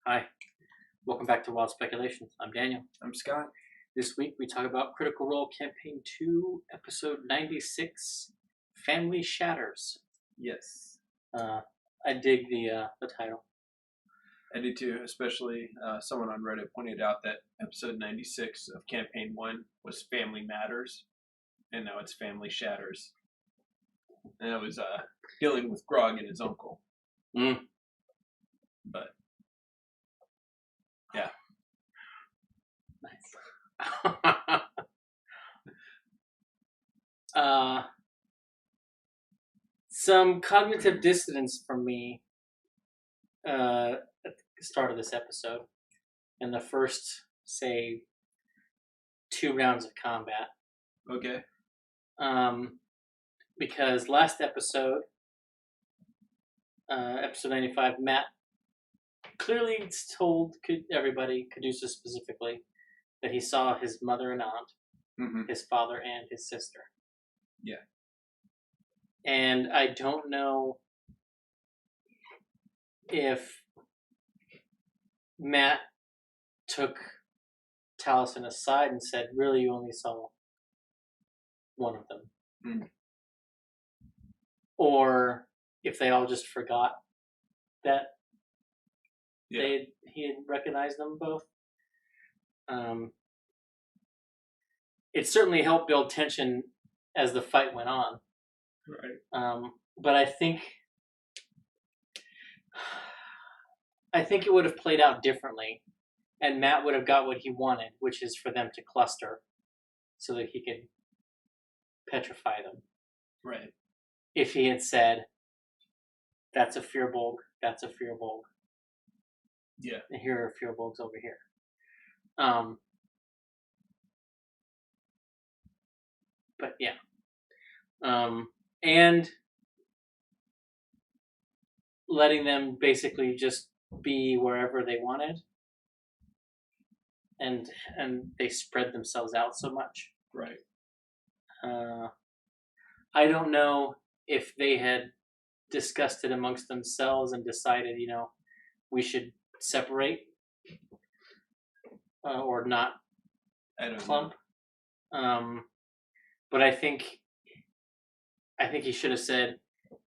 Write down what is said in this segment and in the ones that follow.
Hi, welcome back to Wild Speculations. I'm Daniel. I'm Scott. This week we talk about Critical Role Campaign 2, Episode 96, Family Shatters. Yes. I dig the title. I did too, especially someone on Reddit pointed out that episode 96 of Campaign 1 was Family Matters, and now it's Family Shatters. And it was dealing with Grog and his uncle. But, yeah. Nice. Some cognitive dissonance from me at the start of this episode in the first, say, 2 rounds of combat. Okay. Because last episode, episode 95, Matt clearly told everybody, Caduceus specifically, that he saw his mother and aunt, his father and his sister. Yeah. And I don't know if Matt took Taliesin aside and said, really, you only saw one of them. Or if they all just forgot that he had recognized them both. It certainly helped build tension as the fight went on. Right. But I think it would have played out differently, and Matt would have got what he wanted, which is for them to cluster so that he could petrify them. Right. If he had said, that's a Firbolg, that's a Firbolg. Yeah. And here are Firbolgs over here. But yeah. And letting them basically just be wherever they wanted. And they spread themselves out so much. Right. I don't know if they had discussed it amongst themselves and decided, we should separate or not clump. But I think he should have said,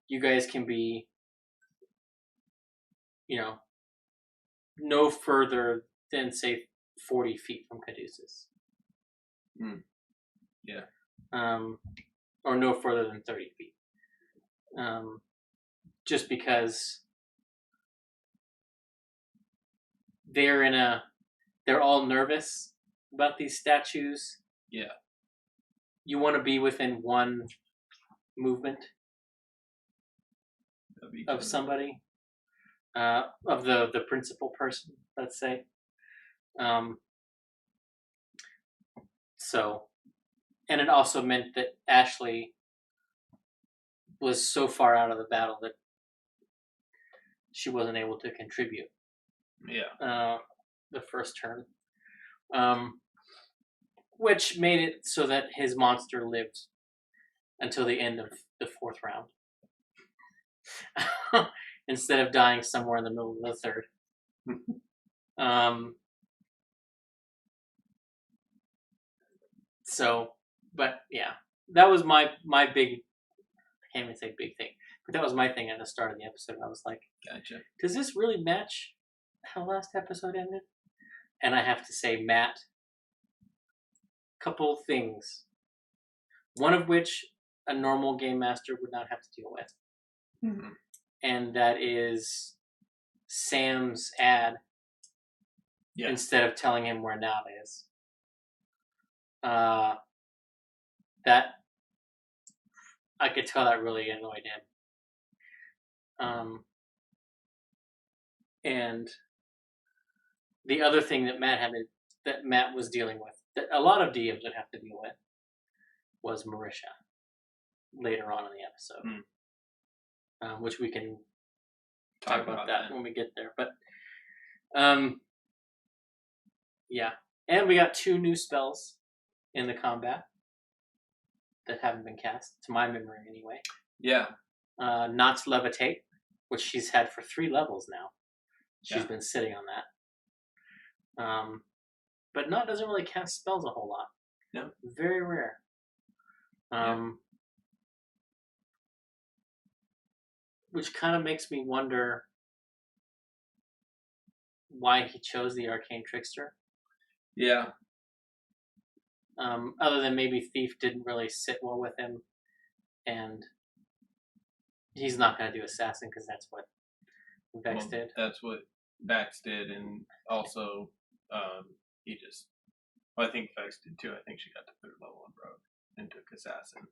you guys can be, no further than, say, 40 feet from Caduceus. Yeah. Or no further than 30 feet. Just because they're all nervous about these statues. Yeah. You want to be within one movement of somebody, of the principal person, let's say. So, and it also meant that Ashley was so far out of the battle that she wasn't able to contribute. Yeah. The first turn. Which made it so that his monster lived until the end of the 4th round. Instead of dying somewhere in the middle of the 3rd. So, but yeah. That was my big, I can't even say big thing, but that was my thing at the start of the episode. I was like, gotcha. Does this really match how last episode ended? And I have to say, Matt, couple things. One of which a normal game master would not have to deal with. And that is Sam's ad instead of telling him where Nat is. That I could tell that really annoyed him. And the other thing that Matt was dealing with, that a lot of DMs would have to deal with, was Marisha later on in the episode. Which we can talk about that when we get there. But yeah. And we got 2 new spells in the combat that haven't been cast, to my memory anyway. Yeah. Not Levitate, which she's had for 3 levels now. She's been sitting on that. But Nott doesn't really cast spells a whole lot. No. Very rare. Which kind of makes me wonder why he chose the Arcane Trickster. Yeah. Other than maybe Thief didn't really sit well with him, and he's not going to do Assassin because that's what Vex did. That's what Vex did, and also he just. Well, I think Vex did too. I think she got to 3rd level on Rogue and took Assassin.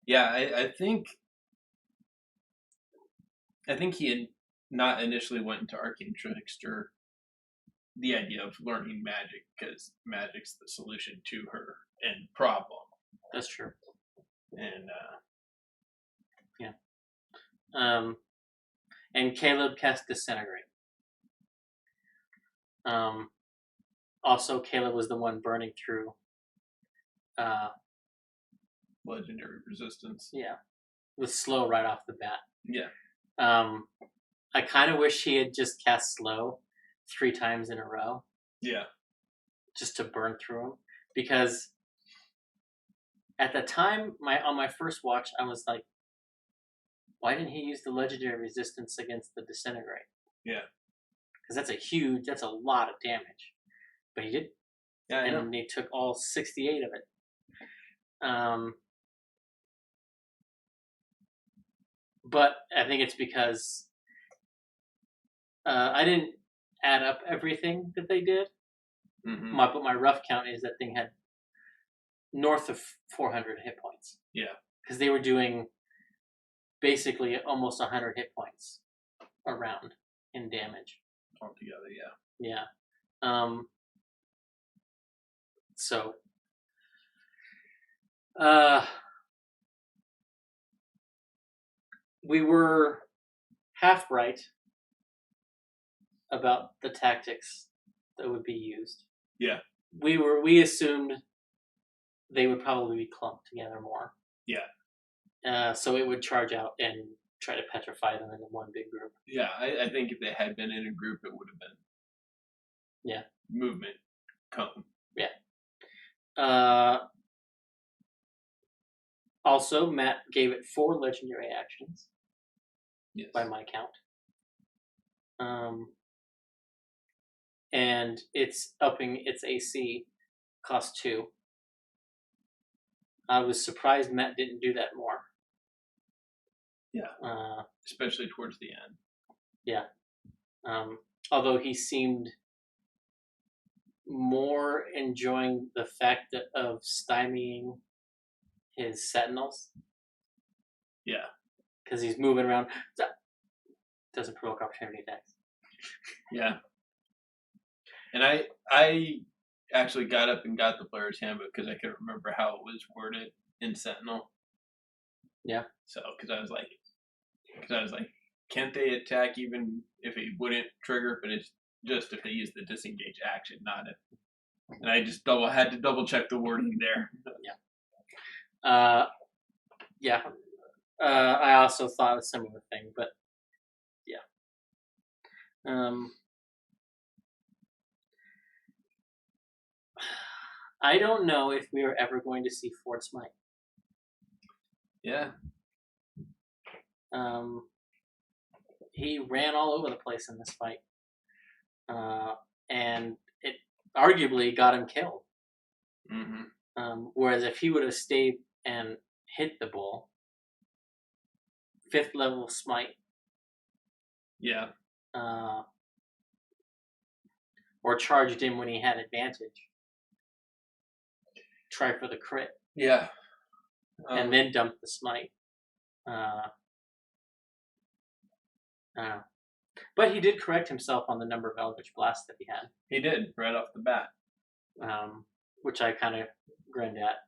Yeah, I think he had not initially went into Arcane Trickster the idea of learning magic because magic's the solution to her end problem. That's true. And and Caleb cast Disintegrate. Also, Caleb was the one burning through legendary resistance. Yeah, with slow right off the bat. Yeah. I kind of wish he had just cast slow 3 times in a row. Yeah. Just to burn through them, because at the time, on my first watch, I was like, why didn't he use the legendary resistance against the Disintegrate? Yeah. Because that's a lot of damage. But he did. Yeah, I know. And they took all 68 of it. But I think it's because I didn't add up everything that they did. Mm-hmm. But my rough count is that thing had north of 400 hit points. Yeah. Because they were doing basically almost 100 hit points around in damage. Altogether, yeah. Yeah. So. We were half right about the tactics that would be used. Yeah. We assumed they would probably be clumped together more. Yeah. So it would charge out and try to petrify them into one big group. Yeah, I think if they had been in a group, it would have been. Yeah. Movement. Cone. Yeah. Also, Matt gave it 4 legendary actions. Yes. By my count. And it's upping its AC, cost 2. I was surprised Matt didn't do that more. Yeah. Especially towards the end. Yeah. Although he seemed more enjoying the fact of stymieing his sentinels. Yeah. Because he's moving around. Doesn't provoke opportunity attacks. Yeah. And I actually got up and got the player's handbook because I couldn't remember how it was worded in Sentinel. Yeah. So, because I was like, can't they attack even if it wouldn't trigger? But it's just if they use the disengage action, not if. And I just had to double check the wording there. Yeah. Yeah. I also thought a similar thing, but yeah. I don't know if we are ever going to see Fort Smite. Yeah. He ran all over the place in this fight. And it arguably got him killed. Mm-hmm. Whereas if he would have stayed and hit the bull, 5th level smite. Yeah. Or charged him when he had advantage. Try for the crit. Yeah. And then dump the smite. I don't know. But he did correct himself on the number of Eldritch Blasts that he had. He did, right off the bat. Which I kind of grinned at.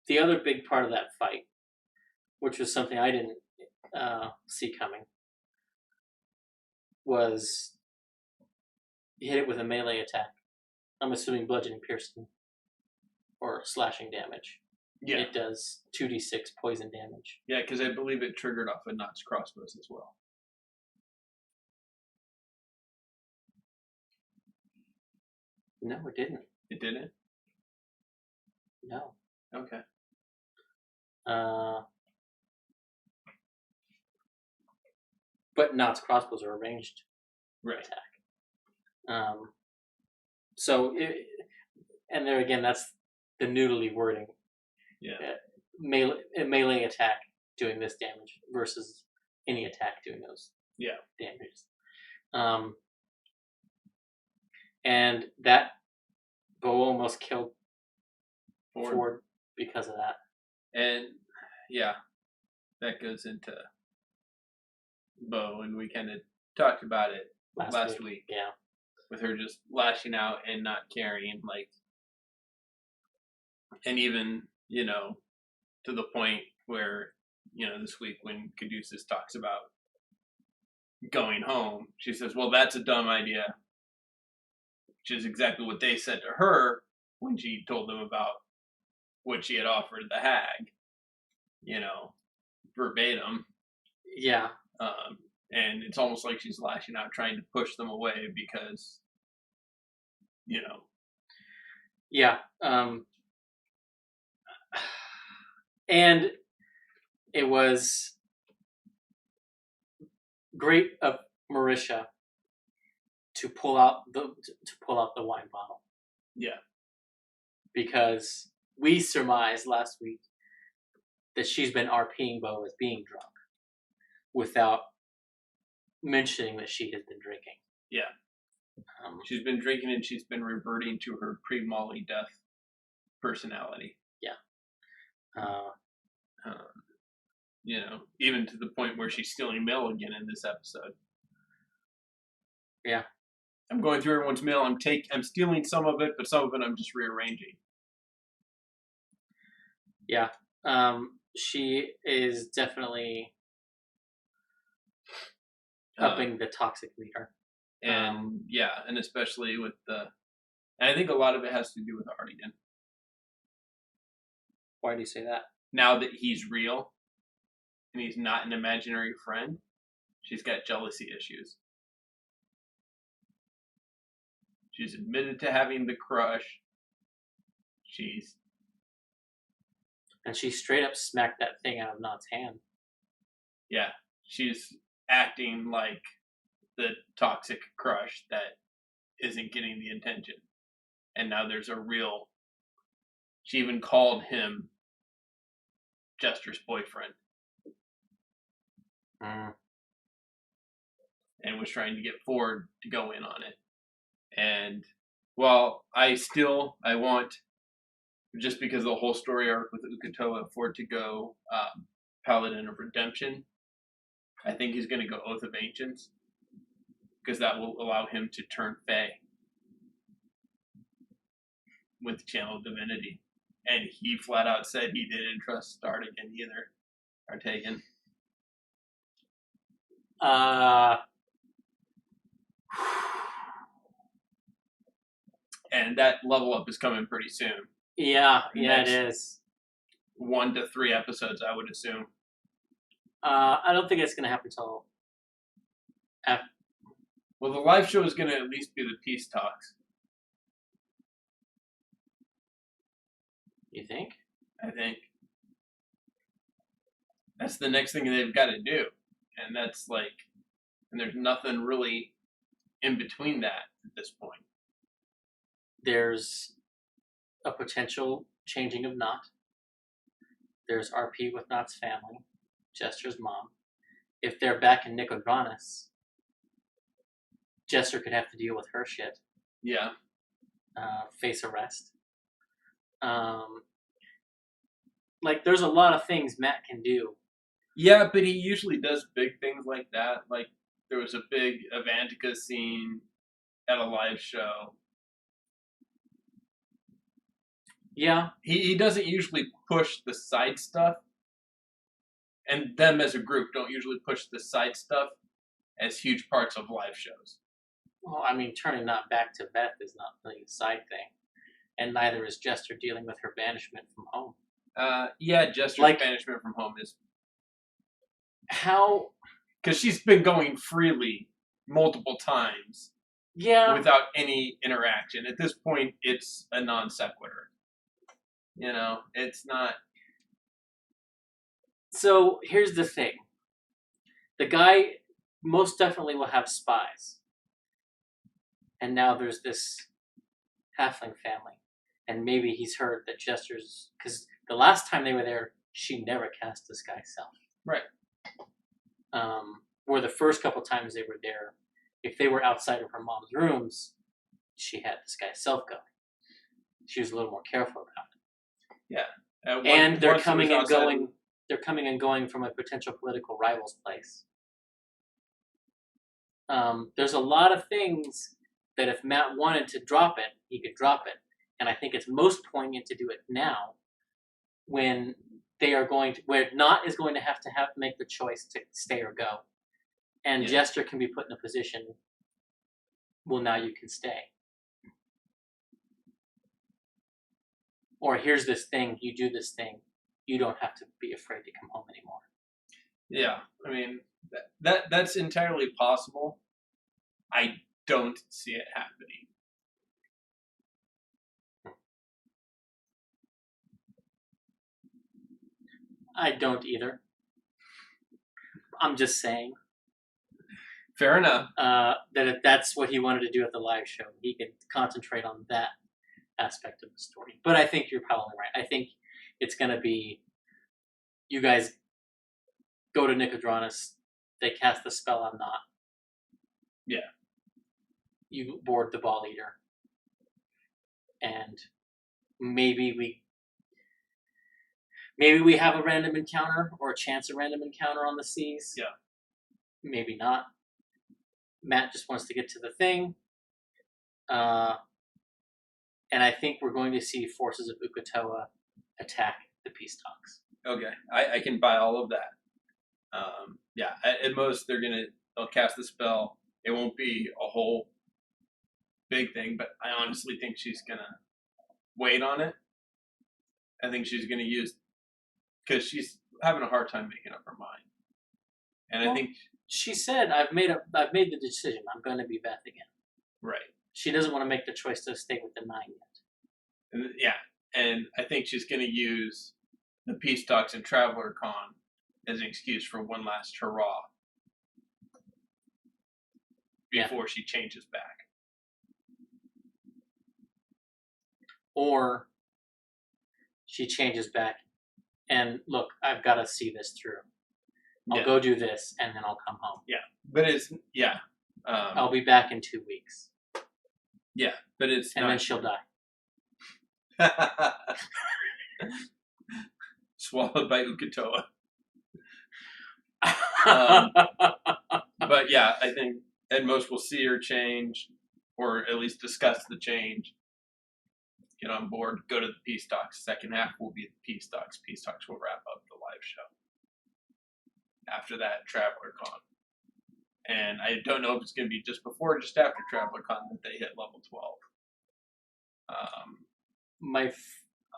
The other big part of that fight, which was something I didn't see coming, was he hit it with a melee attack. I'm assuming bludgeoning, piercing, or slashing damage. Yeah. it does 2d6 poison damage. Yeah, because I believe it triggered off of Knott's crossbows as well. No, it didn't. It didn't? No. Okay. But Knott's crossbows are a ranged attack. And there again, that's the noodly wording. Yeah. Melee attack doing this damage versus any attack doing those damages. And that bow almost killed Ford because of that. And that goes into Bo, and we kind of talked about it last week. Yeah. With her just lashing out and not caring, and even, to the point where, this week when Caduceus talks about going home, she says, well, that's a dumb idea, which is exactly what they said to her when she told them about what she had offered the hag, verbatim. Yeah. And it's almost like she's lashing out, trying to push them away because, Yeah. And it was great of Marisha to pull out the wine bottle. Yeah. Because we surmised last week that she's been RPing Bo as being drunk without mentioning that she has been drinking. Yeah. She's been drinking and she's been reverting to her pre-Molly death personality. Yeah. Even to the point where she's stealing mail again in this episode. Yeah. I'm going through everyone's mail. I'm stealing some of it, but some of it I'm just rearranging. Yeah. She is definitely upping the toxic meter. And and especially with and I think a lot of it has to do with Artigan. Why do you say that? Now that he's real and he's not an imaginary friend, she's got jealousy issues. She's admitted to having the crush. And she straight up smacked that thing out of Knott's hand. Yeah, she's acting like the toxic crush that isn't getting the attention. And now there's she even called him Jester's boyfriend. And was trying to get Ford to go in on it. And while I want, just because of the whole story arc with Uk'otoa, Ford to go Paladin of Redemption, I think he's going to go Oath of Ancients, because that will allow him to turn Fae with Channel Divinity. And he flat out said he didn't trust Artigan either. Artagan. And that level up is coming pretty soon. Yeah, it is. 1 to 3 episodes, I would assume. I don't think it's going to happen until after. Well, the live show is going to at least be the peace talks. You think? I think. That's the next thing they've got to do. And that's and there's nothing really in between that at this point. There's a potential changing of Knott. There's RP with Knott's family, Jester's mom. If they're back in Nicodranas, Jester could have to deal with her shit. Yeah. Face arrest. There's a lot of things Matt can do. Yeah, but he usually does big things like that. There was a big Avantika scene at a live show. Yeah. He doesn't usually push the side stuff. And them as a group don't usually push the side stuff as huge parts of live shows. Well, I mean, turning Knott back to Beth is not really a side thing. And neither is Jester dealing with her banishment from home. Yeah, Jester's Like- banishment from home is How? because she's been going freely multiple times Yeah. without any interaction. At this point, it's a non sequitur. You know, it's not. So here's the thing. The guy most definitely will have spies. And now there's this halfling family. And maybe he's heard that Jester's... Because the last time they were there, she never cast this guy's self. Right. Or the first couple times they were there, if they were outside of her mom's rooms, she had this guy's self going. She was a little more careful about it. Yeah. And they're coming and going. They're coming and going from a potential political rival's place. There's a lot of things that if Matt wanted to drop it, he could drop it. And I think it's most poignant to do it now, when they are going to, where Not is going to have make the choice to stay or go, and Jester can be put in a position. Well, now you can stay. Or here's this thing, you do this thing, you don't have to be afraid to come home anymore. Yeah, I mean that's entirely possible. I don't see it happening. I don't either. I'm just saying. Fair enough. That if that's what he wanted to do at the live show, he could concentrate on that aspect of the story. But I think you're probably right. I think it's going to be, you guys go to Nicodranus, they cast the spell on Not. Yeah. You board the ball eater. And maybe we have a random encounter, or a chance of random encounter on the seas. Yeah. Maybe not. Matt just wants to get to the thing. And I think we're going to see forces of Uk'otoa attack the peace talks. Okay, I can buy all of that. Yeah, at most they'll cast the spell. It won't be a whole big thing, but I honestly think she's gonna wait on it. I think she's gonna use, because she's having a hard time making up her mind. And I think she said, "I've made the decision. I'm going to be Beth again." Right. She doesn't want to make the choice to stay with the 9 yet. And I think she's going to use the Peace Talks and Traveler Con as an excuse for one last hurrah before she changes back. Or she changes back and, look, I've got to see this through. I'll go do this, and then I'll come home. Yeah, but I'll be back in 2 weeks. Yeah, but it's and then she'll die. Swallowed by Uk'otoa. But yeah, I think at most we'll see her change, or at least discuss the change. Get on board, go to the Peace Talks. Second half will be the Peace Talks. Peace Talks will wrap up the live show. After that, Traveler Con. And I don't know if it's going to be just before or just after Traveler Con that they hit level 12.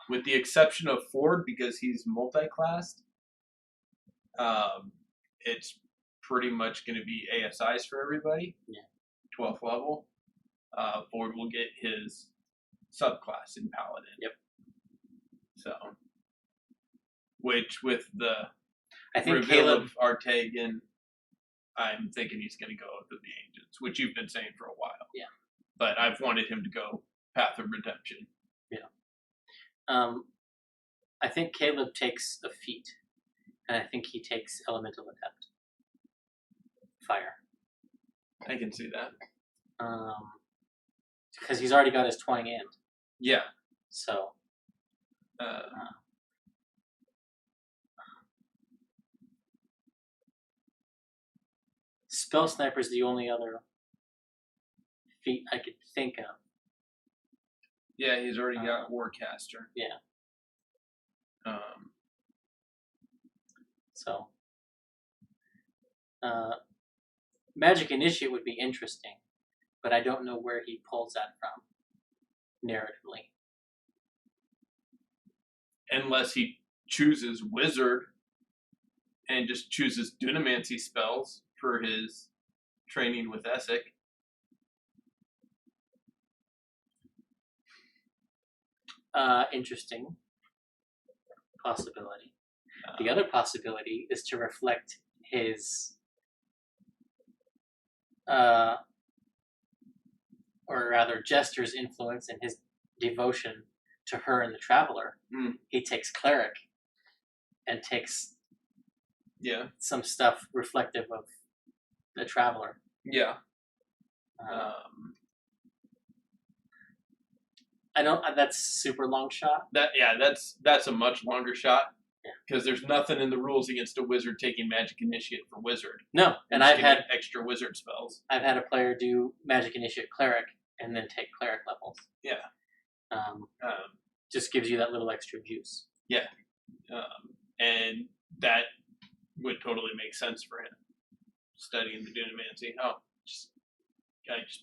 With the exception of Ford, because he's multi-classed, it's pretty much going to be ASIs for everybody. Yeah. 12th level. Ford will get his subclass in Paladin. Yep. So, which with the I think reveal Caleb of Artagan, I'm thinking he's going to go with the Ancients, which you've been saying for a while. Yeah. But I've wanted him to go Path of Redemption. Yeah. I think Caleb takes a feat, and I think he takes Elemental Adept. Fire. I can see that. Because he's already got his twang in. Yeah. So. Spell Sniper is the only other feat I could think of. Yeah, he's already got Warcaster. Yeah. So. Magic Initiate would be interesting, but I don't know where he pulls that from, narratively. Unless he chooses Wizard and just chooses Dunamancy spells for his training with Essek. Interesting possibility. The other possibility is to reflect his, or rather, Jester's influence and his devotion to her and the Traveler. He takes Cleric and takes some stuff reflective of the Traveler. Yeah. I don't. That's super long shot. That's a much longer shot. Because there's nothing in the rules against a wizard taking magic initiate for wizard. No, and I've had extra wizard spells. I've had a player do magic initiate cleric and then take cleric levels. Yeah. Just gives you that little extra juice. Yeah. And that would totally make sense for him. Studying the Dunamancy. Just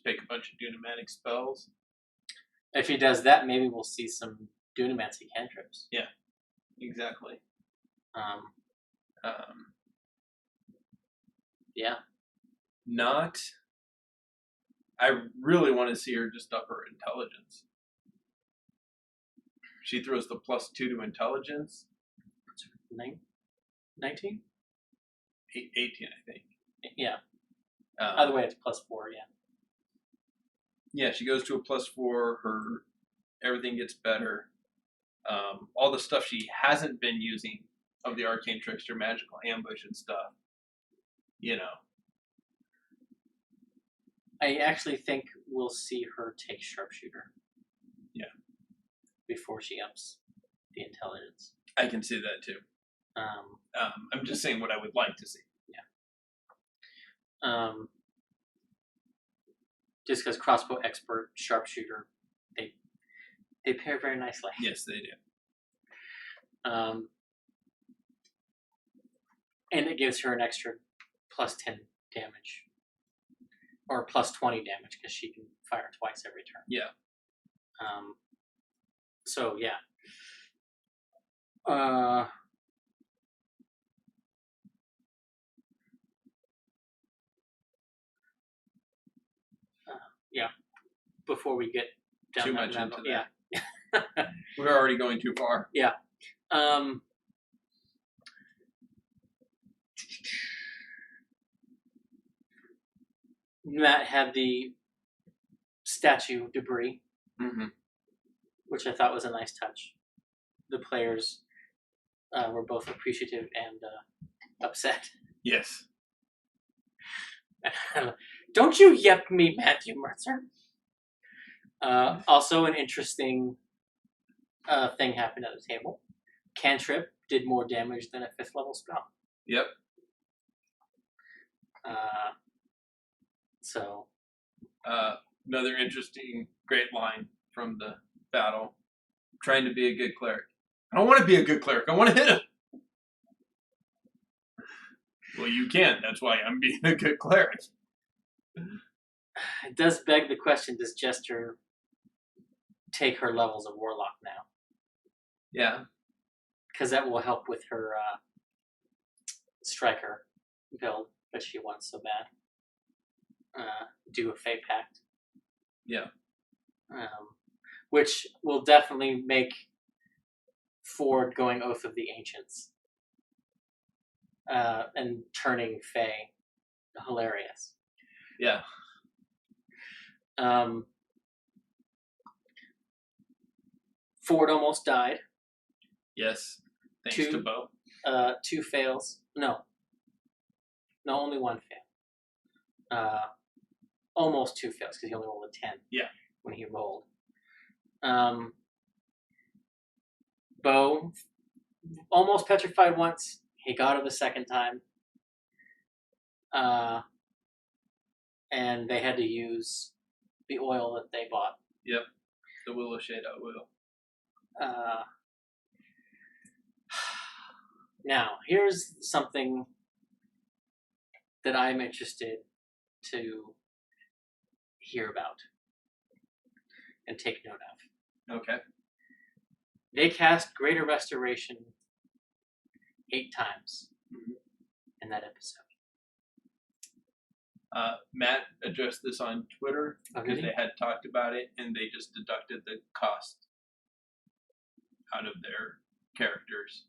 pick a bunch of Dunamatic spells. If he does that, maybe we'll see some Dunamancy cantrips. Yeah. Exactly. Yeah. I really want to see her just up her intelligence. She throws the +2 to intelligence. 19? 18, I think. Yeah. Either way, it's +4, yeah. Yeah, she goes to a +4. Everything gets better. All the stuff she hasn't been using of the Arcane Trickster, Magical Ambush and stuff. I actually think we'll see her take Sharpshooter. Yeah. Before she ups the intelligence. I can see that too. I'm just saying what I would like to see. Yeah. Just because Crossbow Expert, Sharpshooter, they pair very nicely. Yes, they do. And it gives her an extra +10 damage. Or +20 damage, because she can fire twice every turn. Yeah. So, yeah. Yeah. Before we get down too that much rabbit, into that. Yeah. We're already going too far. Yeah. Matt had the statue debris, which I thought was a nice touch. The players were both appreciative and upset. Yes. Don't you yep me, Matthew Mercer. Also, an interesting thing happened at the table. Cantrip did more damage than a 5th level spell. Yep. So. Another interesting, great line from the battle. I'm trying to be a good cleric. I don't want to be a good cleric. I want to hit him. Well, you can. That's why I'm being a good cleric. It does beg the question, does Jester take her levels of Warlock now? Yeah. Because that will help with her Striker build that she wants so bad. Do a Fey Pact. Yeah. Which will definitely make Ford going Oath of the Ancients and turning Fey hilarious. Yeah. Ford almost died. Yes. Thanks to Bo. 2 fails. No, only 1 fail. Almost 2 fails because he only rolled a 10. Yeah. When he rolled. Bo almost petrified once. He got her the second time. And they had to use the oil that they bought. Yep. The Willow Shade oil. Now, here's something that I'm interested to hear about and take note of. Okay. They cast Greater Restoration 8 times in that episode. Matt addressed this on Twitter because Okay. they had talked about it, and they just deducted the cost out of their characters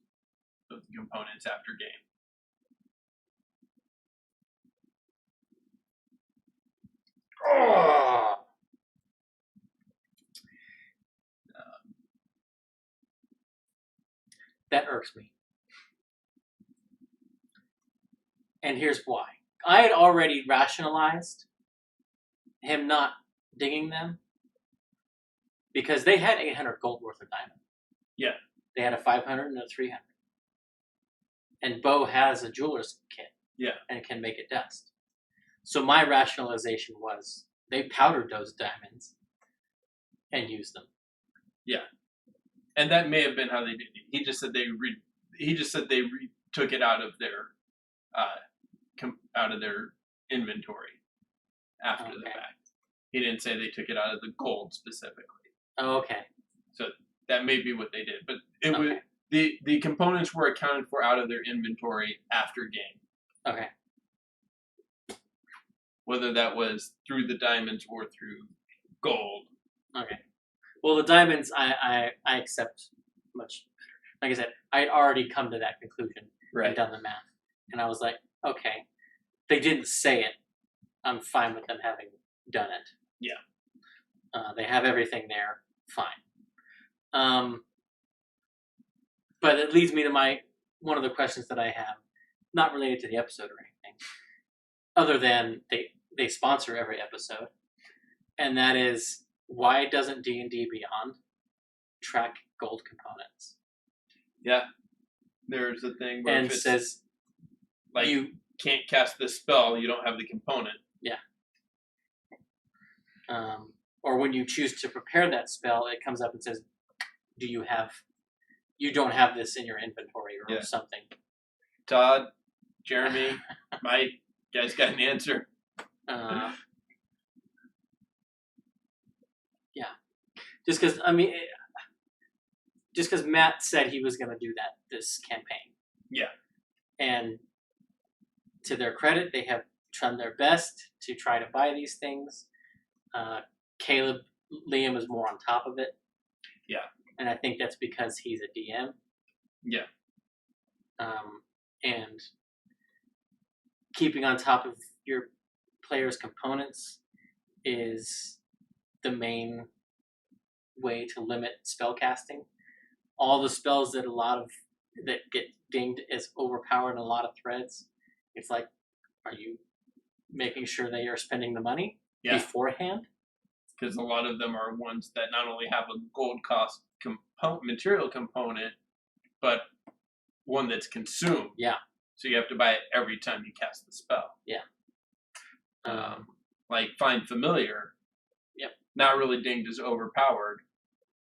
of the components after game. Oh. That irks me. And here's why. I had already rationalized him not digging them because they had 800 gold worth of diamond. Yeah. They had a 500 and a 300. And Bo has a jeweler's kit. Yeah. And can make it dust. So my rationalization was they powdered those diamonds and used them. Yeah. And that may have been how they did it. He just said they took it out of their inventory after the fact. He didn't say they took it out of the gold specifically. Oh, okay. So that may be what they did, but it was the components were accounted for out of their inventory after game. Okay. Whether that was through the diamonds or through gold. Okay. Well, the diamonds I accept much better. Like I said, I had already come to that conclusion and done the math. And I was like, okay, they didn't say it. I'm fine with them having done it. Yeah. They have everything there. Fine. But it leads me to one of the questions that I have, not related to the episode or anything, other than they sponsor every episode, and that is, why doesn't D&D Beyond track gold components? Yeah. There's a thing where and if it says like you can't cast this spell, you don't have the component. Yeah. Or when you choose to prepare that spell, it comes up and says, you don't have this in your inventory or something. Todd, Jeremy, Mike, you guys got an answer? Yeah. Just because Matt said he was going to do this campaign. Yeah. And to their credit, they have done their best to try to buy these things. Liam is more on top of it. Yeah. And I think that's because he's a DM. Yeah. And keeping on top of your players' components is the main way to limit spell casting. All the spells that get dinged as overpowered in a lot of threads, it's like, are you making sure that you're spending the money beforehand? Because a lot of them are ones that not only have a gold cost material component, but one that's consumed. Yeah. So you have to buy it every time you cast the spell. Yeah. Like Find Familiar. Yep. Not really dinged as overpowered,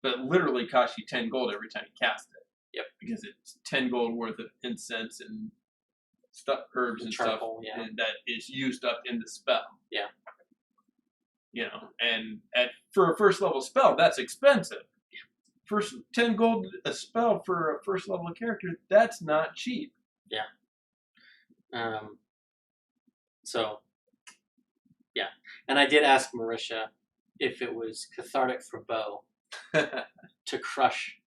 but literally costs you 10 gold every time you cast it. Yep. Because it's 10 gold worth of incense and herbs and charcoal, stuff that is used up in the spell. Yeah. You know, and for a first level spell, that's expensive. Yeah. 10 gold a spell for a first level character, that's not cheap. Yeah. So, yeah. And I did ask Marisha if it was cathartic for Bo to crush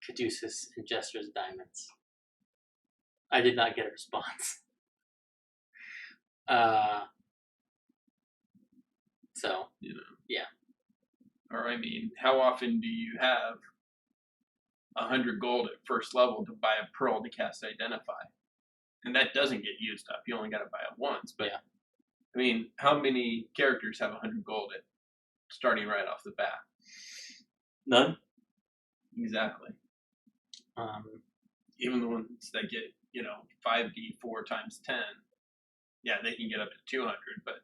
Caduceus and Jester's diamonds. I did not get a response. So, yeah. Or, I mean, how often do you have 100 gold at first level to buy a pearl to cast Identify? And that doesn't get used up. You only got to buy it once. But, I mean, how many characters have 100 gold at starting right off the bat? None. Exactly. Even the ones that get, 5d4 times 10, they can get up to 200. But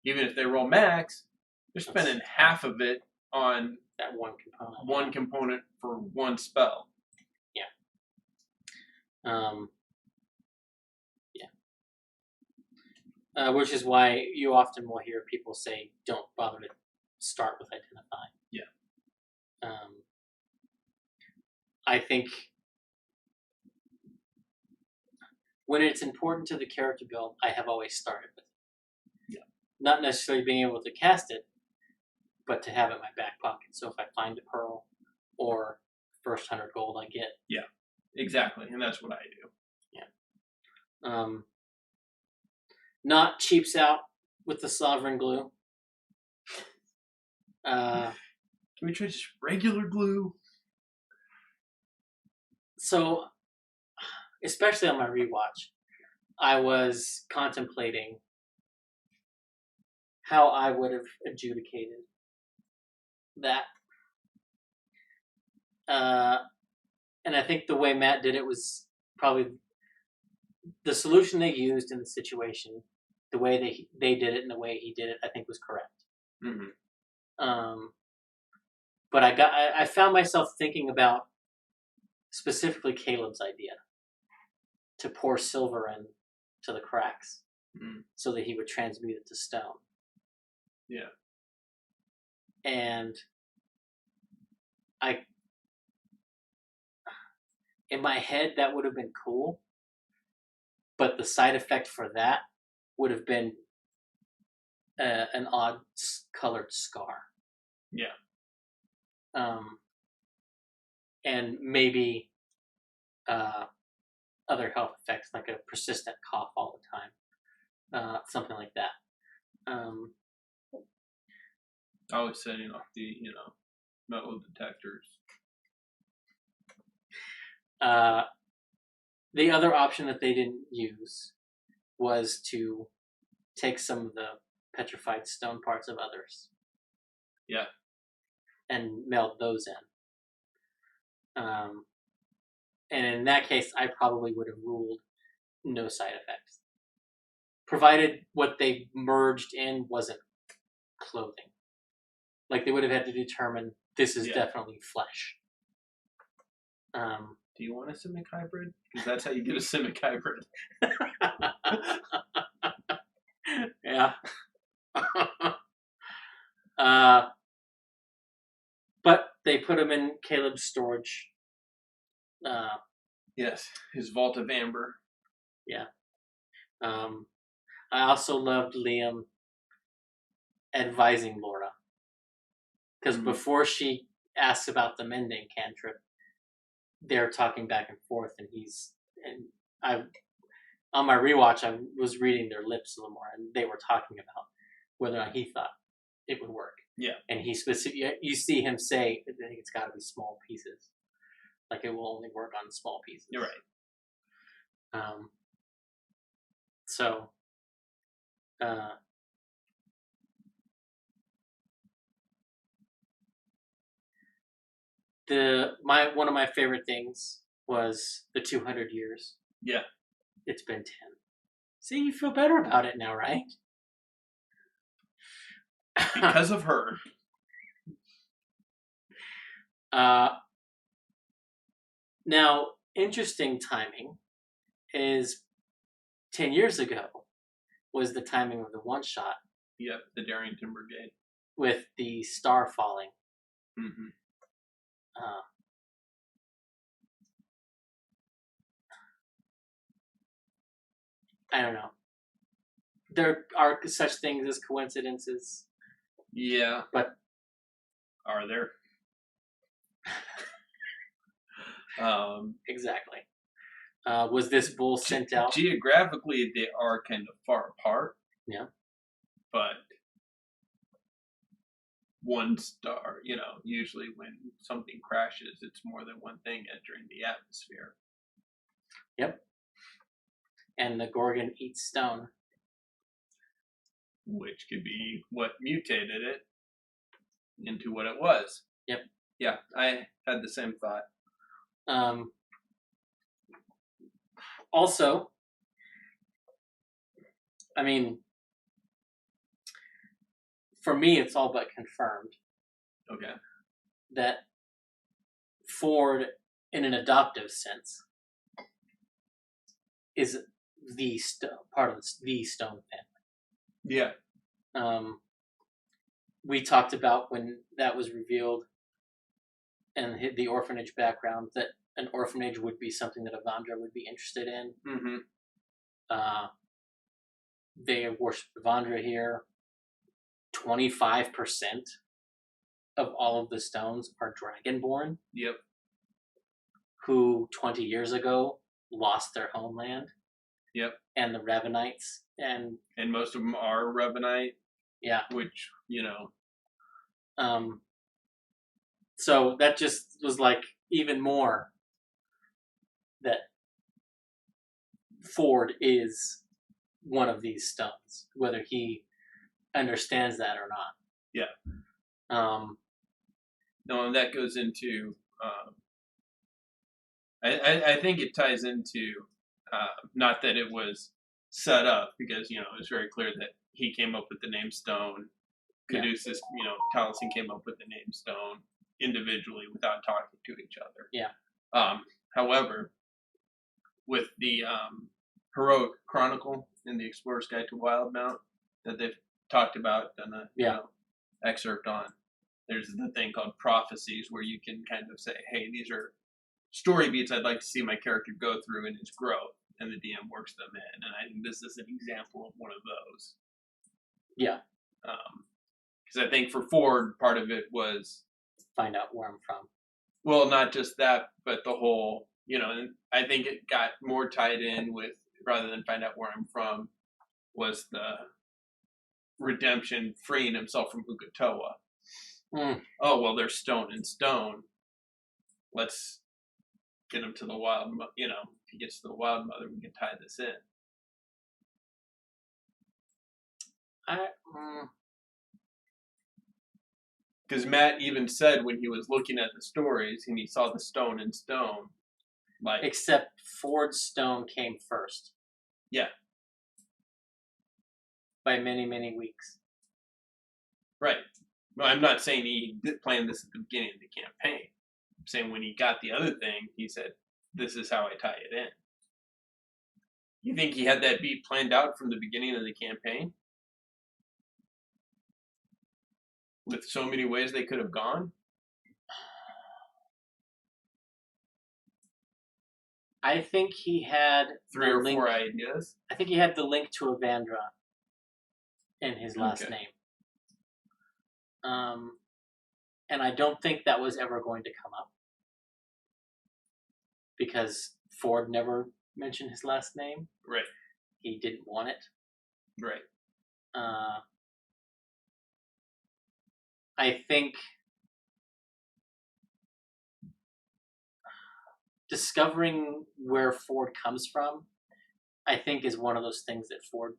even if they roll max, they're spending half of it on that one component. One component for one spell. Yeah. Which is why you often will hear people say, don't bother to start with Identify. Yeah. I think when it's important to the character build, I have always started with it. Yeah. Not necessarily being able to cast it, but to have it in my back pocket. So if I find a pearl or first 100 gold I get. Yeah, exactly. And that's what I do. Yeah. Not cheaps out with the Sovereign glue. Can we try just regular glue? So, especially on my rewatch, I was contemplating how I would have adjudicated that. And I think the way Matt did it was probably the solution they used in the situation. The way they did it and the way he did it, I think was correct. Mm-hmm. But I found myself thinking about specifically Caleb's idea to pour silver in to the cracks so that he would transmute it to stone. Yeah. And in my head, that would have been cool, but the side effect for that would have been an odd colored scar. Yeah. And maybe other health effects like a persistent cough all the time, something like that. Always setting off the metal detectors. The other option that they didn't use was to take some of the petrified stone parts of others. Yeah. And meld those in. And in that case, I probably would have ruled no side effects. Provided what they merged in wasn't clothing. Like they would have had to determine this is definitely flesh. Do you want a simic hybrid? Because that's how you get a simic hybrid. Yeah. But they put him in Caleb's storage. Yes, his vault of amber. Yeah. I also loved Liam advising Laura. Because before she asks about the mending cantrip, they're talking back and forth, on my rewatch, I was reading their lips a little more, and they were talking about whether or not he thought it would work. Yeah. And you see him say, I think it's got to be small pieces. Like it will only work on small pieces. You're right. One of my favorite things was the 200 years. Yeah. It's been 10. See, you feel better about it now, right? Because of her. Now, interesting timing is 10 years ago was the timing of the one shot. Yep, the Darrington Brigade. With the star falling. Mm-hmm. I don't know. There are such things as coincidences. Yeah. But are there? Exactly. Was this bull sent out? Geographically, they are kind of far apart. Yeah. But one star, usually when something crashes, it's more than one thing entering the atmosphere. Yep. And the Gorgon eats stone. Which could be what mutated it into what it was. Yep. Yeah, I had the same thought. Also, I mean, for me, it's all but confirmed. Okay. That Ford, in an adoptive sense, is part of the Stone family. Yeah. We talked about when that was revealed and the orphanage background that an orphanage would be something that Avandra would be interested in. Mm-hmm. They worship Devondra here. 25% of all of the stones are Dragonborn. Yep. Who 20 years ago lost their homeland. Yep. And the Revenites. And most of them are Revenite. Yeah. Which, you know. So that just was like even more that Ford is one of these stones, whether he understands that or not. Yeah. No, and that goes into. I think it ties into not that it was set up, because you know it's very clear that he came up with the name Stone. Caduceus, you know, Taliesin came up with the name Stone individually without talking to each other. Yeah. However, with the Heroic Chronicle in the Explorer's Guide to Wildemount that they've talked about, done a you know, excerpt on, there's the thing called prophecies where you can kind of say, hey, these are story beats I'd like to see my character go through in its growth, and the DM works them in. And I think this is an example of one of those. Yeah. Because I think for Ford, part of it was find out where I'm from. Well, not just that, but the whole, you know, and I think it got more tied in with, rather than find out where I'm from, was the redemption, freeing himself from Uk'otoa. Oh, well, there's stone and stone. Let's get him to the wild, you know, if he gets to the wild mother, we can tie this in. Because Matt even said when he was looking at the stories and he saw the stone and stone, like, except Ford's stone came first. Yeah. By many, many weeks. Right. Well, I'm not saying he planned this at the beginning of the campaign. I'm saying when he got the other thing, he said, this is how I tie it in. You think he had that beat planned out from the beginning of the campaign? With so many ways they could have gone? I think he had 3 or 4 ideas. I think he had the link to Evandra in his last name. And I don't think that was ever going to come up. Because Ford never mentioned his last name. Right. He didn't want it. Right. I think discovering where Ford comes from, I think, is one of those things that Ford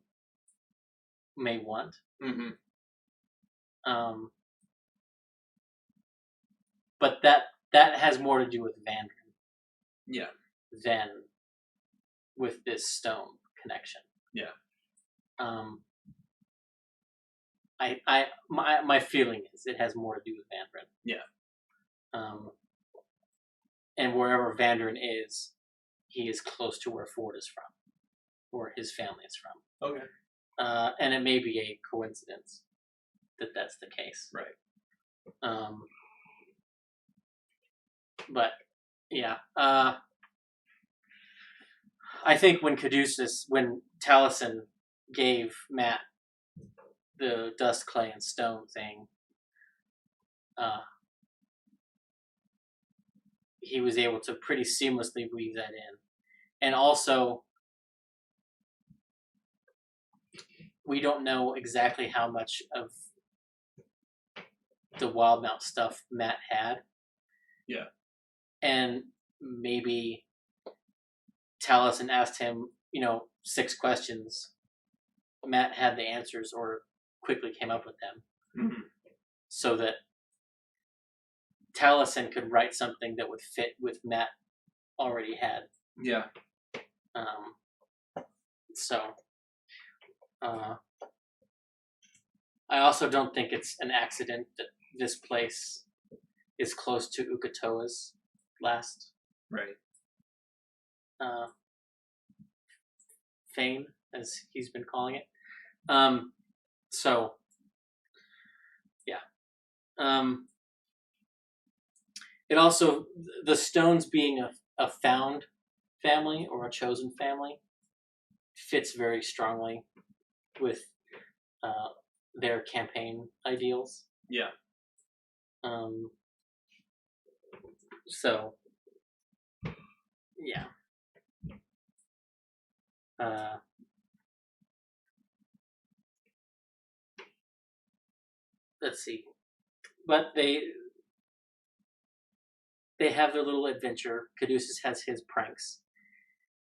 may want. Mm-hmm. But that has more to do with Vandrin. Yeah. Than with this stone connection. Yeah. My feeling is it has more to do with Vandrin. Yeah. And wherever Vandrin is, he is close to where Ford is from, or his family is from. Okay. And it may be a coincidence that that's the case. Right. But yeah. I think when Taliesin gave Matt the dust, clay, and stone thing, he was able to pretty seamlessly weave that in. And also, we don't know exactly how much of the Wildemount stuff Matt had. Yeah. And maybe Taliesin asked him, 6 questions. Matt had the answers or quickly came up with them. Mm-hmm. So that Taliesin could write something that would fit with Matt already had. Yeah. I also don't think it's an accident that this place is close to Uk'otoa's last. Right. Fane, as he's been calling it. It also, the Stones being a found family or a chosen family, fits very strongly with their campaign ideals. Yeah. So, yeah. Let's see. But they have their little adventure. Caduceus has his pranks,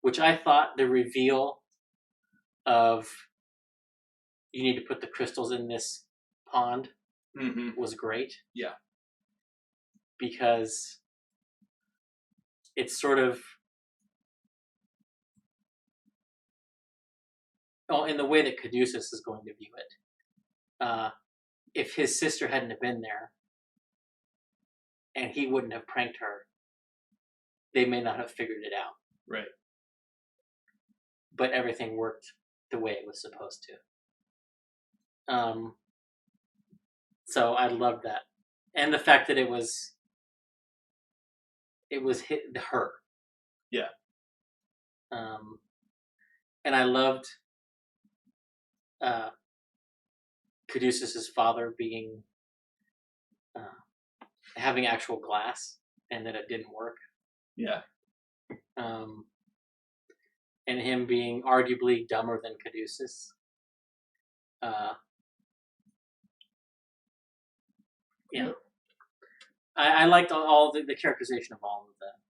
which I thought the reveal of you need to put the crystals in this pond was great. Yeah. Because it's sort of, in the way that Caduceus is going to view it. If his sister hadn't have been there, and he wouldn't have pranked her, they may not have figured it out. Right. But everything worked the way it was supposed to. So I loved that, and the fact that it was her. Yeah. And I loved Caduceus's father being having actual glass, and that it didn't work. Yeah. And him being arguably dumber than Caduceus. Yeah. I liked all the characterization of all of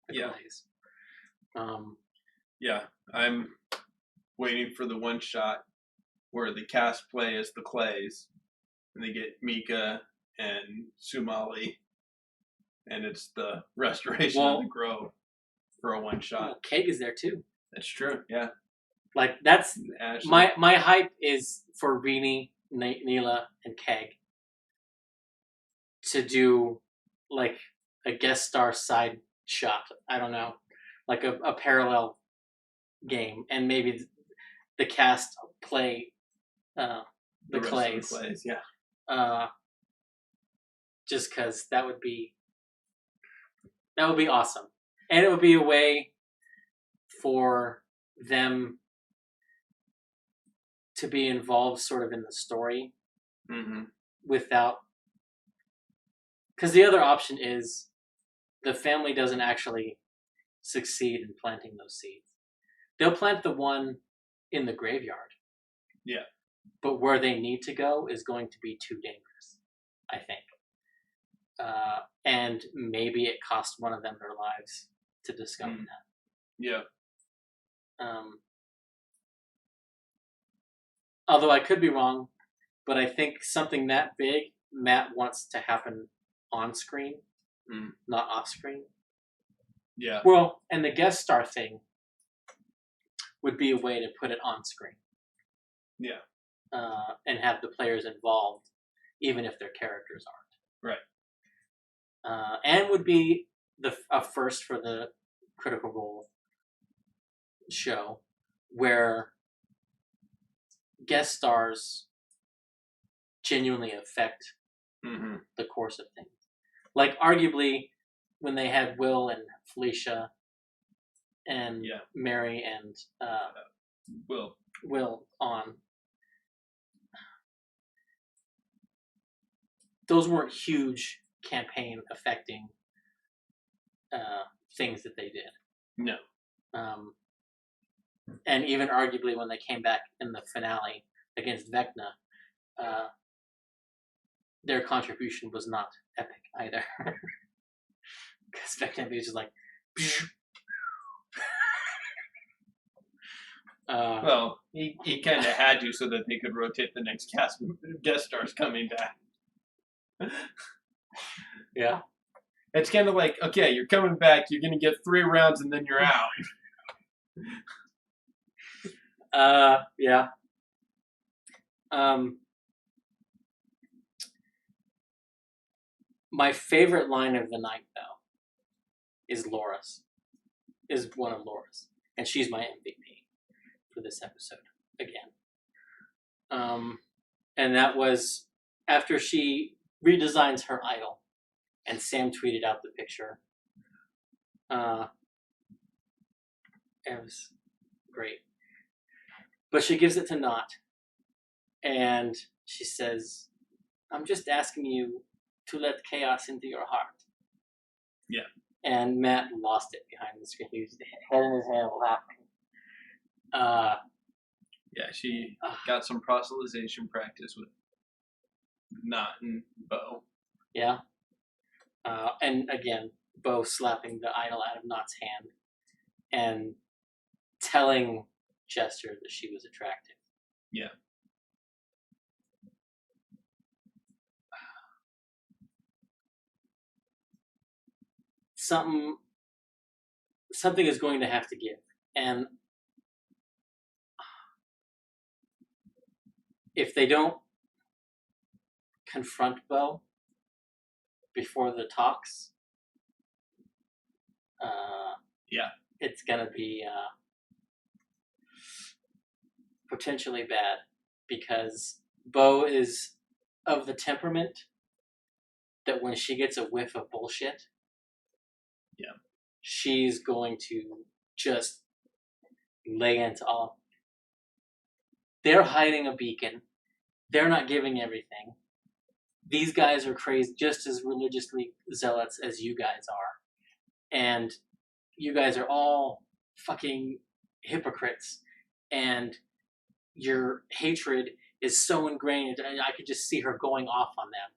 the Clays. Yeah, I'm waiting for the one shot where the cast play as the Clays, and they get Mika and Sumali, and it's the restoration of the Grove for a one shot. Well, Keg is there too. That's true. Yeah. Like that's Ashley. my hype is for Rini, Neela, and Keg to do like a guest star side shot. I don't know, like a parallel game, and maybe the cast play the Clays. Yeah. Just because that would be awesome, and it would be a way for them to be involved sort of in the story without, because the other option is the family doesn't actually succeed in planting those seeds. They'll plant the one in the graveyard. Yeah. But where they need to go is going to be too dangerous, I think. And maybe it cost one of them their lives to discover that. Yeah. Although I could be wrong, but I think something that big, Matt wants to happen on screen, not off screen. Yeah. Well, and the guest star thing would be a way to put it on screen. Yeah. And have the players involved, even if their characters aren't. Right. And would be a first for the Critical Role show, where guest stars genuinely affect the course of things. Like, arguably, when they had Will and Felicia and Mary and Will on, those weren't huge campaign affecting things that they did. No. And even arguably when they came back in the finale against Vecna, their contribution was not epic either. Because Vecna was just like... well, he kind of had to so that they could rotate the next guest stars coming back. Yeah. It's kind of like, okay, you're coming back, you're going to get 3 rounds and then you're out. Yeah. My favorite line of the night, though, is Laura's. Is one of Laura's. And she's my MVP for this episode, again. And that was after she redesigns her idol, and Sam tweeted out the picture. It was great. But she gives it to Knot, and she says, "I'm just asking you to let chaos into your heart." Yeah. And Matt lost it behind the screen. He was head in his hand laughing. Yeah, she got some proselytization practice with Knot and Bo. Yeah. And again, Bo slapping the idol out of Knot's hand and telling Jester that she was attractive. Yeah. Something is going to have to give. And if they don't confront Bo before the talks, it's gonna be potentially bad, because Bo is of the temperament that when she gets a whiff of bullshit, she's going to just lay into all. They're hiding a beacon. They're not giving everything. These guys are crazy, just as religiously zealots as you guys are. And you guys are all fucking hypocrites. And your hatred is so ingrained, and I could just see her going off on them.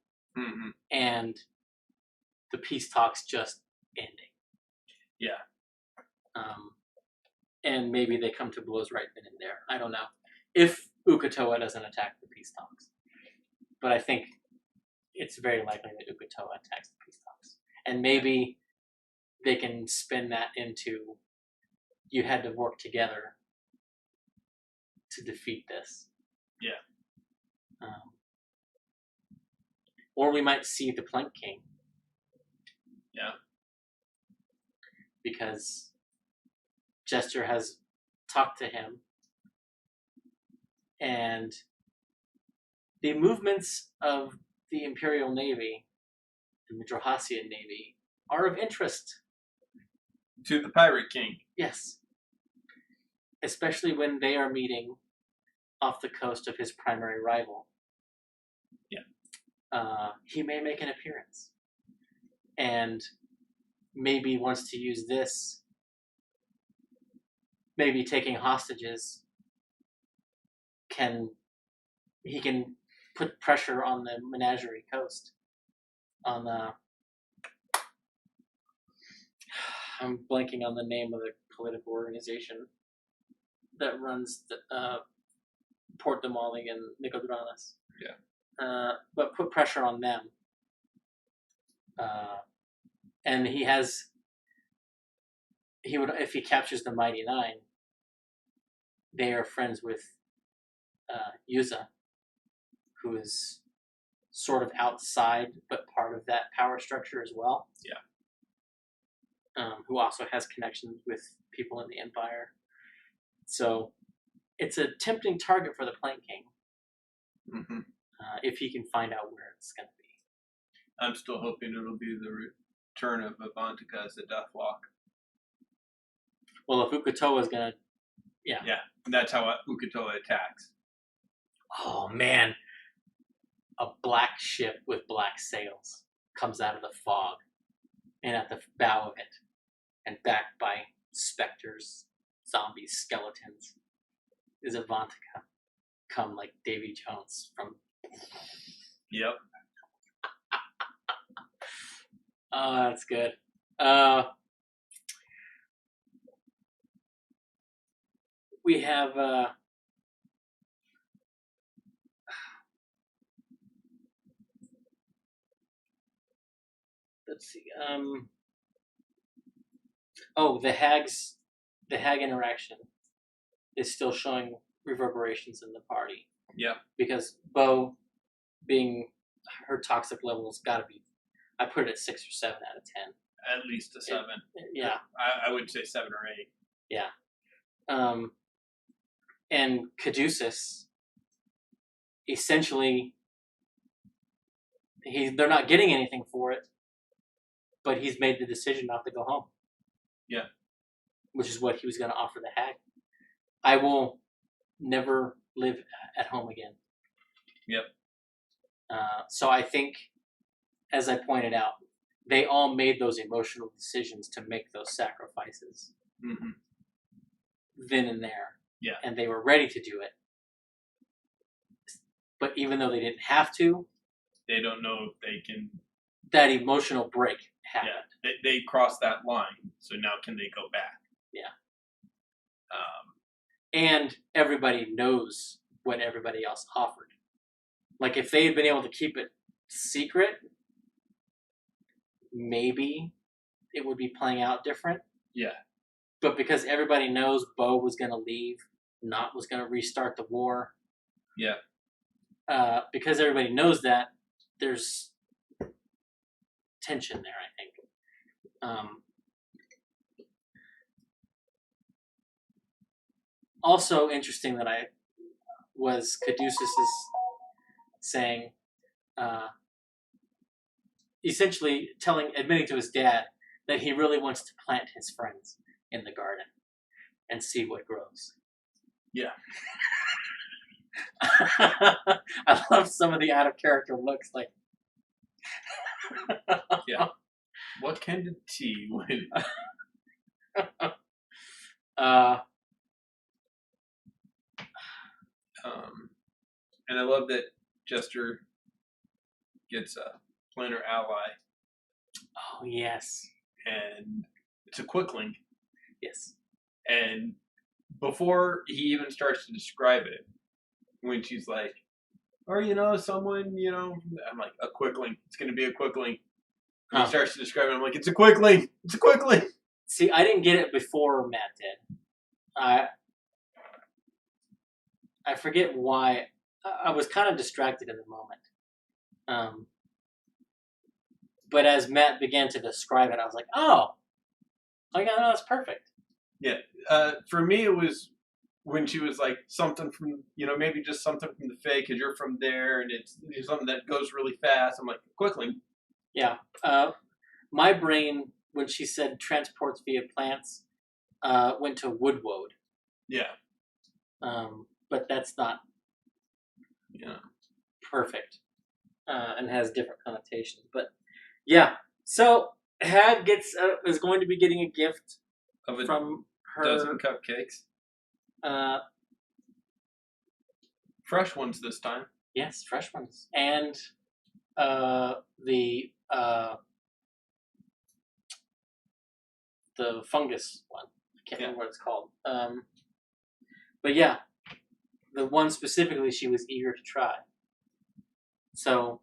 Mm-hmm. And the peace talks just ending. Yeah. And maybe they come to blows right then and there. I don't know. If Uk'otoa doesn't attack the peace talks. But I think it's very likely that Uk'otoa attacks the peace talks. And maybe they can spin that into, you had to work together to defeat this. Yeah. Or we might see the Plank King. Yeah. Because Jester has talked to him, and the movements of the Imperial Navy and the Drohassian Navy are of interest to the Pirate King. Yes. Especially when they are meeting off the coast of his primary rival. Yeah. He may make an appearance. And maybe wants to use this, maybe taking hostages, he can put pressure on the Menagerie Coast. On the... I'm blanking on the name of the political organization that runs the, Port de Mali and Nicodranas. Yeah. But put pressure on them. And he would, if he captures the Mighty Nine, they are friends with Yuza, who is sort of outside but part of that power structure as well. Yeah. Who also has connections with people in the Empire. So it's a tempting target for the Plank King. Mm-hmm. If he can find out where it's going to be. I'm still hoping it'll be the return of Avantika as the Deathlock. Well, if Uk'otoa is going to... Yeah. Yeah, that's how Uk'otoa attacks. Oh, man. A black ship with black sails comes out of the fog, and at the bow of it, and backed by specters, zombies, skeletons, is Avantika, come like Davy Jones from... Yep. Oh, that's good. We have... let's see. The hag interaction is still showing reverberations in the party. Yeah. Because Bo, being her toxic level's got to be, I put it at 6 or 7 out of 10. At least a 7. Yeah. I would say 7 or 8. Yeah. And Caduceus, essentially, they're not getting anything for it, but he's made the decision not to go home. Yeah. Which is what he was going to offer the hag. I will never live at home again. Yep. So I think, as I pointed out, they all made those emotional decisions to make those sacrifices then and there. Yeah. And they were ready to do it. But even though they didn't have to, they don't know if they can. That emotional break happened. Yeah, they crossed that line. So now can they go back? Yeah. And everybody knows what everybody else offered. Like, if they had been able to keep it secret, maybe it would be playing out different. Yeah. But because everybody knows Bo was going to leave, Not was going to restart the war. Yeah. Because everybody knows that, there's tension there, I think. Also interesting that was Caduceus' saying, essentially admitting to his dad that he really wants to plant his friends in the garden and see what grows. Yeah. I love some of the out of character looks, like. Yeah. What kind of tea would? And I love that Jester gets a planner ally. Oh yes. And it's a quickling. Yes. And before he even starts to describe it, when she's like, or someone, I'm like, a quickling. It's going to be a quickling. And he starts to describe it. I'm like, it's a quickling. It's a quickling. See, I didn't get it before Matt did. I forget why. I was kind of distracted in the moment. But as Matt began to describe it, I was like, oh yeah, no, that's perfect. Yeah. For me, it was when she was like, something from, maybe just something from the Fae, because you're from there, and it's something that goes really fast. I'm like, quickling. Yeah. My brain, when she said transports via plants, went to woodwode. Yeah. But that's not perfect, and has different connotations. But yeah, so Had is going to be getting a gift from her. Dozen cupcakes. Fresh ones this time. Yes, fresh ones, and the fungus one. I can't remember what it's called. But yeah, the one specifically she was eager to try. So,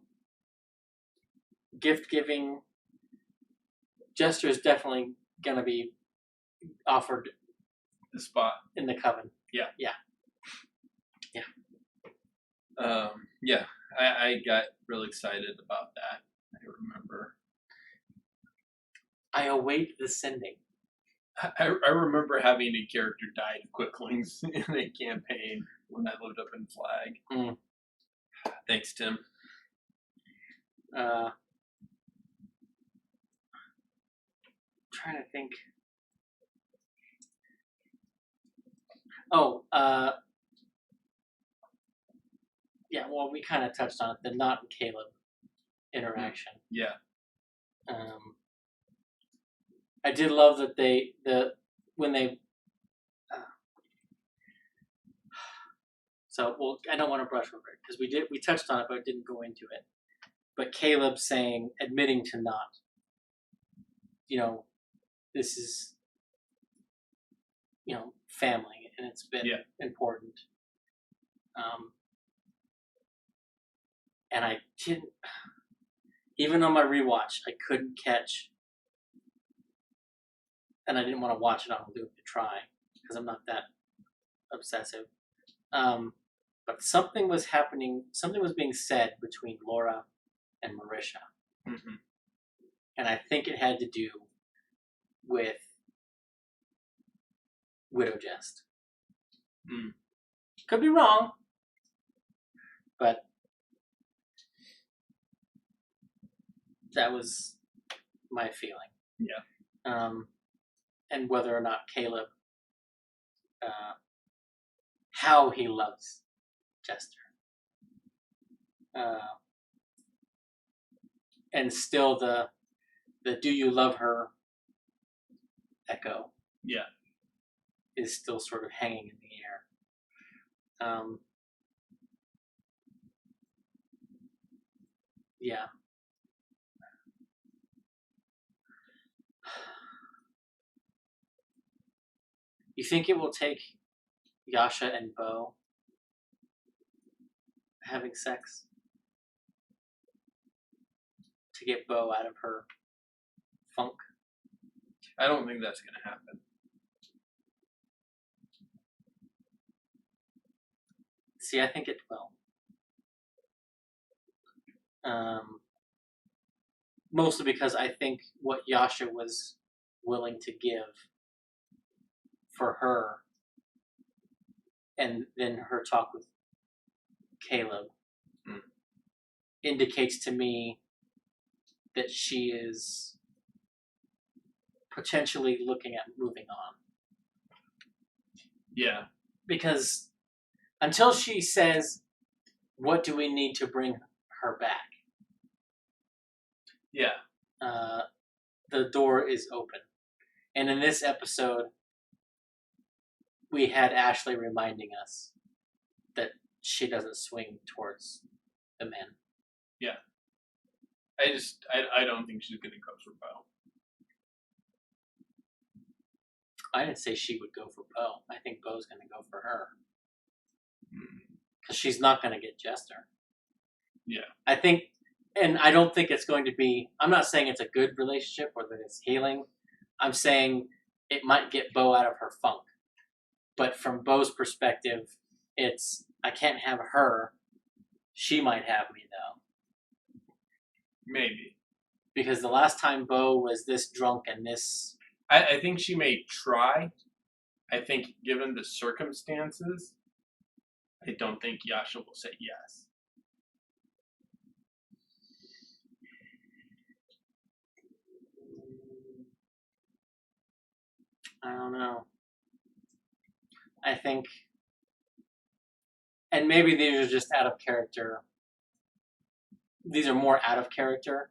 gift giving. Jester is definitely gonna be offered the spot in the coven. Yeah. Yeah. Yeah. I got really excited about that. I remember. I await the sending. I remember having a character die to quicklings in a campaign when I lived up in Flag. Thanks, Tim. Trying to think. Yeah, well, we kind of touched on it, the Not and Caleb interaction. Yeah. I did love that I don't want to brush over it because we touched on it, but didn't go into it. But Caleb admitting to Not, this is, family, and it's been important. And I didn't, even on my rewatch, I couldn't catch, and I didn't want to watch it on loop to try, because I'm not that obsessive. But something was happening, something was being said between Laura and Marisha. Mm-hmm. And I think it had to do with Widow Jest. Could be wrong, but that was my feeling. Yeah. And whether or not Caleb how he loves Jester. And still the do you love her echo is still sort of hanging in the air. Yeah. You think it will take Yasha and Bo having sex to get Bo out of her funk? I don't think that's going to happen. See, I think it will. Mostly because I think what Yasha was willing to give for her, and then her talk with Caleb, indicates to me that she is potentially looking at moving on. Yeah. Because until she says, what do we need to bring her back? Yeah. The door is open. And in this episode, we had Ashley reminding us that she doesn't swing towards the men. Yeah. I don't think she's going to go for Bo. I didn't say she would go for Bo. I think Bo's going to go for her. Because she's not going to get Jester. Yeah. I think, and I don't think it's going to be, I'm not saying it's a good relationship or that it's healing. I'm saying it might get Bo out of her funk. But from Bo's perspective, it's, I can't have her. She might have me, though. Maybe. Because the last time Bo was this drunk and this... I think she may try. I think given the circumstances, I don't think Yasha will say yes. I don't know. I think... And maybe these are just out of character. These are more out of character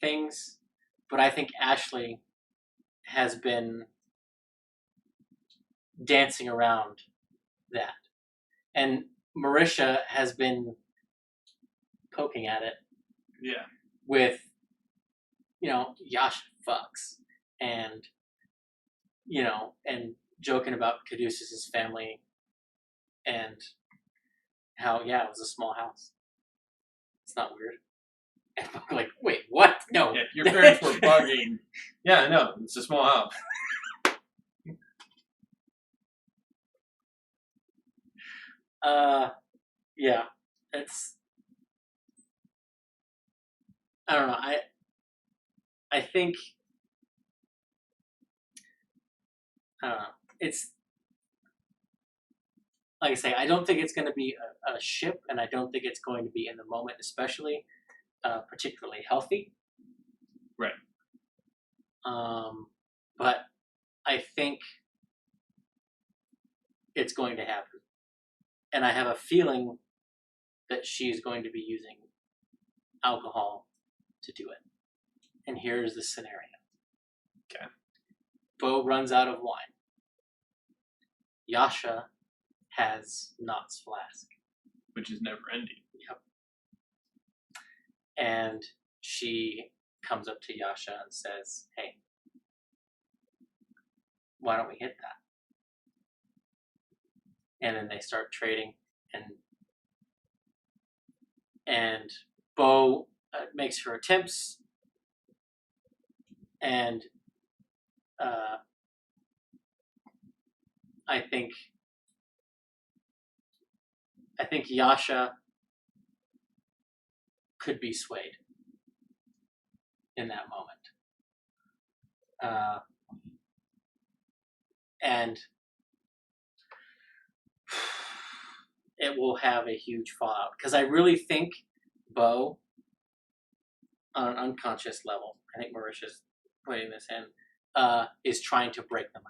things. But I think Ashley has been dancing around that. And Marisha has been poking at it. Yeah. With, Yasha fucks. And, and joking about Caduceus' family. And how, it was a small house. It's not weird. And I'm like, wait, what? No. Yeah, your parents were bugging. Yeah, no, it's a small house. Yeah, it's, I don't know, I think, I don't know, it's, like I say, I don't think it's going to be a ship, and I don't think it's going to be in the moment, especially, particularly healthy. Right. But I think it's going to happen. And I have a feeling that she's going to be using alcohol to do it. And here's the scenario. Okay. Bo runs out of wine. Yasha has Knott's flask. Which is never ending. Yep. And she comes up to Yasha and says, hey, why don't we hit that? And then they start trading, and Bo makes her attempts, and I think Yasha could be swayed in that moment. And it will have a huge fallout. Because I really think Bo, on an unconscious level, I think Marisha's putting this in, is trying to break the 99.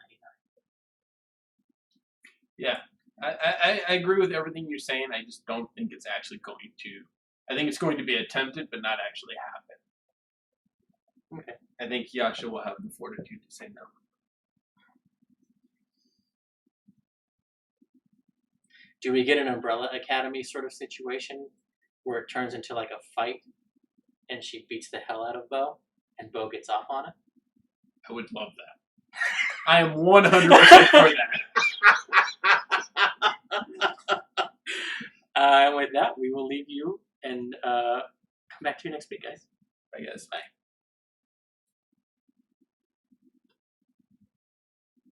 Yeah. I agree with everything you're saying. I just don't think it's actually going to. I think it's going to be attempted, but not actually happen. Okay. I think Yasha will have the fortitude to say no. Do we get an Umbrella Academy sort of situation where it turns into like a fight and she beats the hell out of Bo and Bo gets off on it? I would love that. I am 100% for that. With that, we will leave you and come back to you next week, guys. I guess. Bye.